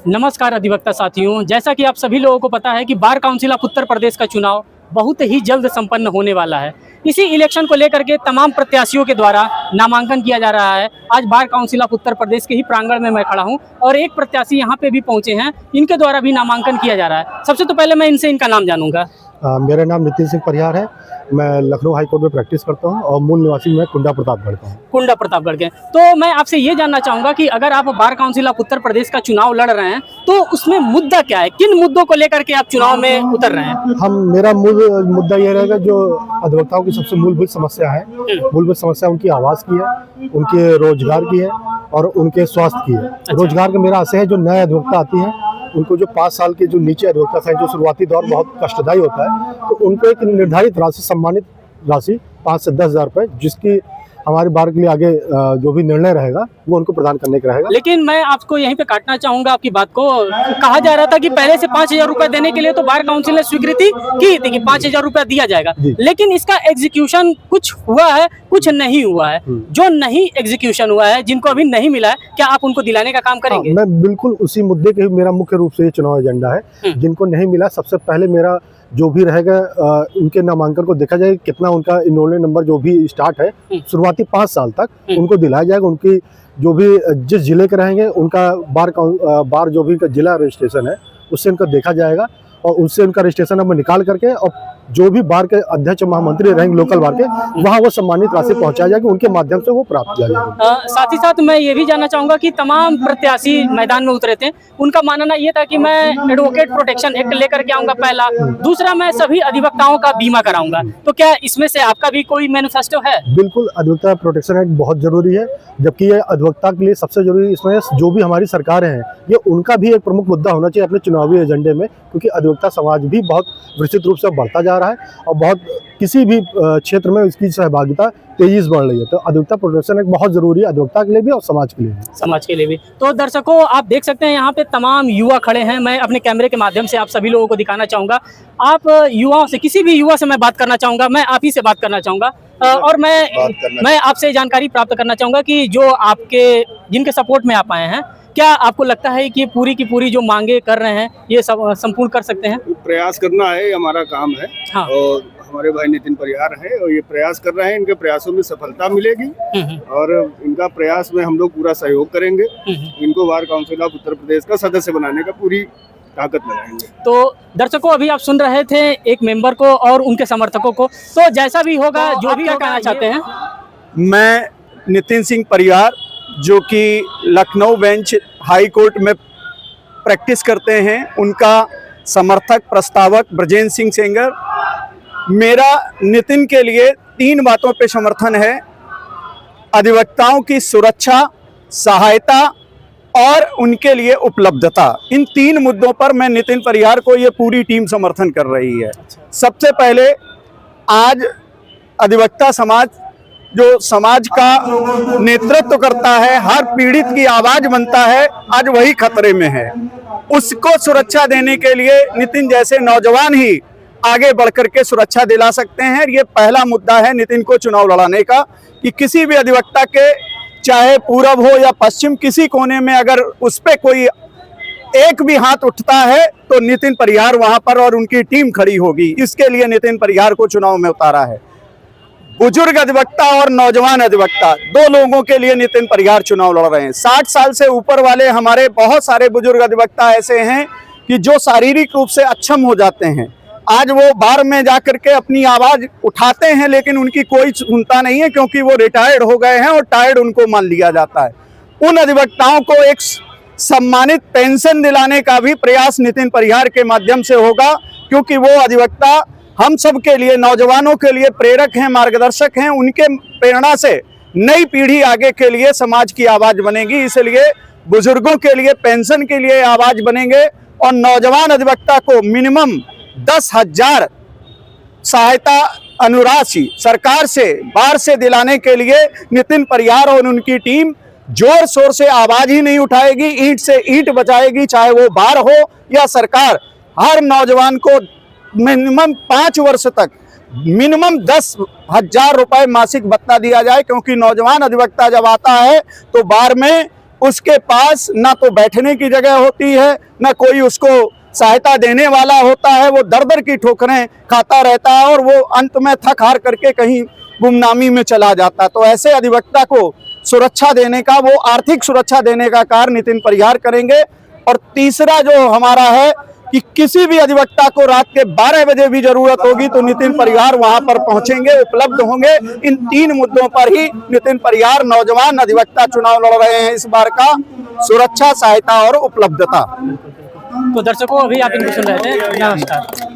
नमस्कार अधिवक्ता साथियों, जैसा कि आप सभी लोगों को पता है कि bar council of Uttar Pradesh का चुनाव बहुत ही जल्द संपन्न होने वाला है। इसी इलेक्शन को लेकर के तमाम प्रत्याशियों के द्वारा नामांकन किया जा रहा है। आज bar council of Uttar Pradesh के ही प्रांगण में मैं खड़ा हूं और एक प्रत्याशी यहां पे भी पहुंचे हैं, इनके द्वारा भी नामांकन किया जा रहा है। सबसे तो पहले मैं इनसे इनका नाम जानूंगा। मेरा नाम नितिन सिंह परिहार है। मैं लखनऊ हाई कोर्ट में प्रैक्टिस करता हूं और मूल निवासी मैं कुंडा प्रतापगढ़ का हूं। कुंडा प्रतापगढ़ के। तो मैं आपसे ये जानना चाहूंगा कि अगर आप bar council of Uttar Pradesh का चुनाव लड़ रहे हैं तो उसमें मुद्दा क्या है, किन मुद्दों को लेकर के आप चुनाव में उतर रहे हैं? मेरा मूल मुद्दा ये रहेगा, जो अधिवक्ताओं की सबसे मूलभूत समस्या है, मूलभूत समस्या उनकी आवाज़ की है, उनके रोजगार की है और उनके स्वास्थ्य की है। रोजगार का मेरा आशय है, जो नए अधिवक्ता आती हैं उनको, जो 5 साल के जो नीचे अधिवक्ता है, जो शुरुआती दौर बहुत कष्टदायी होता है, तो उनको एक निर्धारित राशि, सम्मानित राशि 5 से 10 हज़ार रुपये, जिसकी हमारे बार के लिए आगे जो भी निर्णय रहेगा वो उनको प्रदान करने का रहेगा। लेकिन मैं आपको यहीं पे काटना चाहूंगा आपकी बात को। कहा जा रहा था कि पहले से 5,000 रुपए देने के लिए तो बार काउंसिल ने स्वीकृति की थी कि 5,000 रुपया दिया जाएगा, लेकिन इसका एग्जीक्यूशन कुछ हुआ है, कुछ नहीं हुआ है। जो नहीं एग्जीक्यूशन हुआ है, जिनको अभी नहीं मिला है, क्या आप उनको दिलाने का काम करेंगे? मैं बिल्कुल उसी मुद्दे के, मेरा मुख्य रूप से ये चुनाव एजेंडा है। जिनको नहीं मिला, सबसे पहले मेरा जो भी रहेगा, उनके नामांकन को देखा जाएगा, कितना उनका इनरोलमेंट नंबर जो भी स्टार्ट है शुरुआती 5 साल तक उनको दिलाया जाएगा। उनकी जो भी जिस जिले के रहेंगे उनका बार जो भी उनका जिला रजिस्ट्रेशन है उससे उनका देखा जाएगा और उससे उनका रजिस्ट्रेशन नंबर निकाल करके, और जो भी बार के अध्यक्ष महामंत्री रहेंगे लोकल बार के, वहाँ वो सम्मानित राशि पहुँचाया जाएगा, उनके माध्यम से वो प्राप्त किया जाएगा। साथ ही साथ मैं ये भी जानना चाहूंगा कि तमाम प्रत्याशी मैदान में उतरे थे, उनका मानना ये था कि मैं एडवोकेट प्रोटेक्शन एक्ट लेकर के आऊंगा, पहला। दूसरा, मैं सभी अधिवक्ताओं का बीमा कराऊंगा। तो क्या इसमें से आपका भी कोई मैनिफेस्टो है? बिल्कुल, अधिवक्ता प्रोटेक्शन एक्ट बहुत जरूरी है, जबकि ये अधिवक्ता के लिए सबसे जरूरी, इसमें जो भी हमारी सरकारें हैं ये उनका भी एक प्रमुख मुद्दा होना चाहिए अपने चुनावी एजेंडे में, क्योंकि अधिवक्ता समाज भी बहुत विस्तृत रूप से बढ़ता जा रहा है और बहुत किसी भी क्षेत्र में इसकी सहभागिता तेजी से बढ़ रही है। तो अधिवक्ता प्रोटेक्शन एक्ट बहुत जरूरी है, अधिवक्ता के लिए भी और समाज के लिए भी। समाज के लिए भी। तो दर्शकों, आप देख सकते हैं यहाँ पे तमाम युवा खड़े हैं। मैं अपने कैमरे के माध्यम से आप सभी लोगों को दिखाना चाहूंगा। आप युवाओं से, किसी भी युवा से मैं बात करना चाहूंगा, मैं आप ही से बात करना चाहूंगा और मैं आपसे जानकारी प्राप्त करना चाहूंगा कि जो आपके, जिनके सपोर्ट में आप आए हैं, क्या आपको लगता है कि पूरी की पूरी जो मांगे कर रहे हैं ये सब संपूर्ण कर सकते हैं? प्रयास करना है, हमारा काम है। हाँ। और हमारे भाई नितिन परिहार है और ये प्रयास कर रहे हैं, इनके प्रयासों में सफलता मिलेगी और इनका प्रयास में हम लोग पूरा सहयोग करेंगे। इनको bar council of Uttar Pradesh का सदस्य बनाने का पूरी ताकत लगाएंगे। तो दर्शकों, अभी आप सुन रहे थे एक मेंबर को और उनके समर्थकों को। तो जैसा भी होगा, जो भी कहना चाहते हैं। मैं नितिन सिंह परिहार, जो कि लखनऊ बेंच हाई कोर्ट में प्रैक्टिस करते हैं, उनका समर्थक प्रस्तावक ब्रजेंद्र सिंह सेंगर। मेरा नितिन के लिए 3 बातों पे समर्थन है: अधिवक्ताओं की सुरक्षा, सहायता और उनके लिए उपलब्धता। इन 3 मुद्दों पर मैं नितिन परिहार को, ये पूरी टीम समर्थन कर रही है। सबसे पहले, आज अधिवक्ता समाज जो समाज का नेतृत्व करता है, हर पीड़ित की आवाज बनता है, आज वही खतरे में है। उसको सुरक्षा देने के लिए नितिन जैसे नौजवान ही आगे बढ़कर के सुरक्षा दिला सकते हैं। ये पहला मुद्दा है नितिन को चुनाव लड़ाने का, कि किसी भी अधिवक्ता के, चाहे पूरब हो या पश्चिम, किसी कोने में अगर उस पे कोई एक भी हाथ उठता है तो नितिन परिहार वहां पर और उनकी टीम खड़ी होगी। इसके लिए नितिन परिहार को चुनाव में उतारा है। बुजुर्ग अधिवक्ता और नौजवान अधिवक्ता, 2 लोगों के लिए नितिन परिहार चुनाव लड़ रहे हैं। 60 साल से ऊपर वाले हमारे बहुत सारे बुजुर्ग अधिवक्ता ऐसे हैं कि जो शारीरिक रूप से अक्षम हो जाते हैं। आज वो बार में जाकर के अपनी आवाज उठाते हैं, लेकिन उनकी कोई सुनता नहीं है, क्योंकि वो रिटायर्ड हो गए हैं और टायर्ड उनको मान लिया जाता है। उन अधिवक्ताओं को एक सम्मानित पेंशन दिलाने का भी प्रयास नितिन परिहार के माध्यम से होगा, क्योंकि वो अधिवक्ता हम सब के लिए, नौजवानों के लिए प्रेरक हैं, मार्गदर्शक हैं। उनके प्रेरणा से नई पीढ़ी आगे के लिए समाज की आवाज बनेगी। इसलिए बुजुर्गों के लिए पेंशन के लिए आवाज बनेंगे और नौजवान अधिवक्ता को मिनिमम 10,000 सहायता अनुराशि सरकार से, बार से दिलाने के लिए नितिन परिहार और उनकी टीम जोर शोर से आवाज ही नहीं उठाएगी, ईंट से ईंट बजाएगी, चाहे वो बार हो या सरकार। हर नौजवान को मिनिमम 5 वर्ष तक मिनिमम 10,000 रुपए मासिक भत्ता दिया जाए, क्योंकि नौजवान अधिवक्ता जब आता है तो बार में उसके पास ना तो बैठने की जगह होती है, ना कोई उसको सहायता देने वाला होता है। वो दर दर की ठोकरें खाता रहता है और वो अंत में थक हार करके कहीं गुमनामी में चला जाता है। तो ऐसे अधिवक्ता को सुरक्षा देने का, वो आर्थिक सुरक्षा देने का कार्य नितिन परिहार करेंगे। और तीसरा जो हमारा है कि किसी भी अधिवक्ता को रात के 12 बजे भी जरूरत होगी तो नितिन परिहार वहां पर पहुंचेंगे, उपलब्ध होंगे। इन 3 मुद्दों पर ही नितिन परिहार नौजवान अधिवक्ता चुनाव लड़ रहे हैं इस बार का, सुरक्षा, सहायता और उपलब्धता। तो दर्शकों, अभी आप इनको सुन रहे थे। नमस्कार।